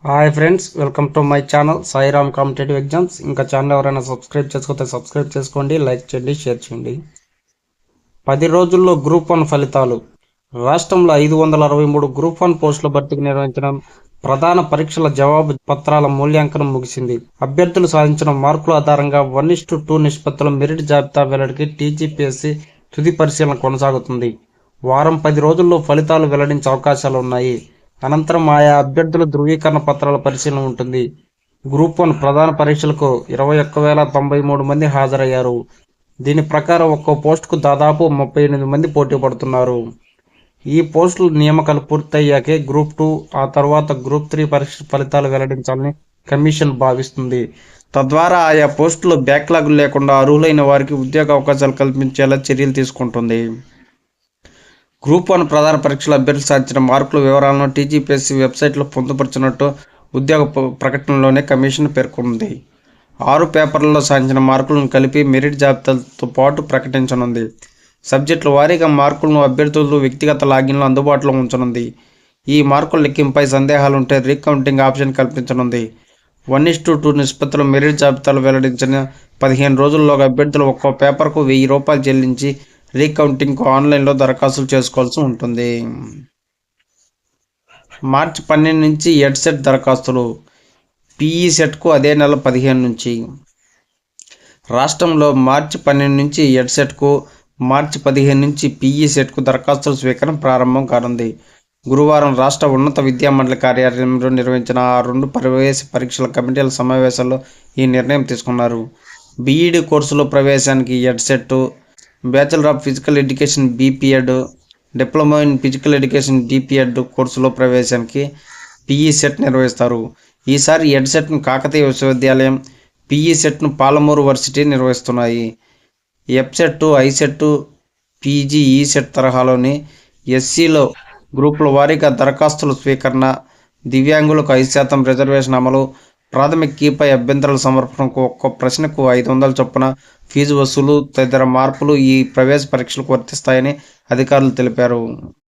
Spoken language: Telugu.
Hi friends, welcome to my channel Sairam competitive exams. ఇంకా ఛానల్ ఎవరైనా సబ్స్క్రైబ్ చేసుకోతే సబ్స్క్రైబ్ చేసుకోండి, లైక్ చేయండి, షేర్ చేయండి. 10 రోజుల్లో గ్రూప్ 1 ఫలితాలు. రాష్ట్రంలో 563 గ్రూప్ 1 పోస్టుల భర్తీకి నిర్వహించిన ప్రధాన పరీక్షల జవాబు పత్రాల మూల్యాంకనం ముగిసింది. అభ్యర్థులు సాధించిన మార్కుల ఆధారంగా 1:2 నిష్పత్తిలో మెరిట్ జాబితా వెల్లడికి టీజీపీఎస్సీ తుది పరిశీలన కొనసాగుతుంది. వారం 10 రోజుల్లో ఫలితాలు వెల్లడించే అవకాశాలు ఉన్నాయి. అనంతరం ఆయా అభ్యర్థుల ధృవీకరణ పత్రాల పరిశీలన ఉంటుంది. గ్రూప్ 1 ప్రధాన పరీక్షలకు 21,093 మంది హాజరయ్యారు. దీని ప్రకారం ఒక్కో పోస్టుకు దాదాపు 38 మంది పోటీ పడుతున్నారు. ఈ పోస్టుల నియామకాలు పూర్తయ్యాకే గ్రూప్ 2, ఆ తర్వాత గ్రూప్ 3 పరీక్ష ఫలితాలు వెల్లడించాలని కమిషన్ భావిస్తుంది. తద్వారా ఆయా పోస్టులు బ్యాక్లాగ్ లేకుండా అర్హులైన వారికి ఉద్యోగ అవకాశాలు కల్పించేలా చర్యలు తీసుకుంటుంది. గ్రూప్ 1 ప్రధాన పరీక్షల అభ్యర్థులు సాధించిన మార్కుల వివరాలను టీజీపీఎస్సీ వెబ్సైట్లో పొందుపరిచినట్టు ఉద్యోగ ప్రకటనలోనే కమిషన్ పేర్కొంది. 6 పేపర్లలో సాధించిన మార్కులను కలిపి మెరిట్ జాబితాతో పాటు ప్రకటించనుంది. సబ్జెక్టుల వారీగా మార్కులను అభ్యర్థులు వ్యక్తిగత లాగిన్లో అందుబాటులో ఉంచనుంది. ఈ మార్కుల లెక్కింపై సందేహాలుంటే రీకౌంటింగ్ ఆప్షన్ కల్పించనుంది. 1:2 నిష్పత్తిలో మెరిట్ జాబితాలు వెల్లడించిన 15 రోజుల్లోగా అభ్యర్థులు ఒక్కో పేపర్కు ₹1000 చెల్లించి రీకౌంటింగ్కు ఆన్లైన్లో దరఖాస్తులు చేసుకోవాల్సి ఉంటుంది. మార్చి 12 నుంచి ఎడ్సెట్ దరఖాస్తులు. పీఈ సెట్కు అదే నెల 15 నుంచి. రాష్ట్రంలో మార్చి 12 నుంచి ఎడ్సెట్కు, మార్చి 15 నుంచి పీఈ సెట్కు దరఖాస్తుల స్వీకరణ ప్రారంభం కానుంది. గురువారం రాష్ట్ర ఉన్నత విద్యామండలి కార్యాలయంలో నిర్వహించిన 2 ప్రవేశ పరీక్షల కమిటీల సమావేశాల్లో ఈ నిర్ణయం తీసుకున్నారు. బీఈడీ కోర్సులో ప్రవేశానికి EdCET, bachelor of physical education BPEd, diploma in physical education డిపిఎడ్ కోర్సులో ప్రవేశానికి పీఈ సెట్ నిర్వహిస్తారు. ఈసారి ఎడ్సెట్ను కాకతీయ విశ్వవిద్యాలయం, పీఈ సెట్ను పాలమూరు వర్సిటీ నిర్వహిస్తున్నాయి. ఎఫ్సెట్, ఐసెట్, పీజీ, ఈసెట్ తరహాలోని ఎస్సీలో గ్రూపుల వారీగా దరఖాస్తుల స్వీకరణ, దివ్యాంగులకు 5% రిజర్వేషన్ అమలు, ప్రాథమిక కీపై అభ్యంతరాల సమర్పణకు ఒక్కో ప్రశ్నకు $500 చొప్పున ఫీజు వసూలు తదితర మార్పులు ఈ ప్రవేశ పరీక్షలకు వర్తిస్తాయని అధికారులు తెలిపారు.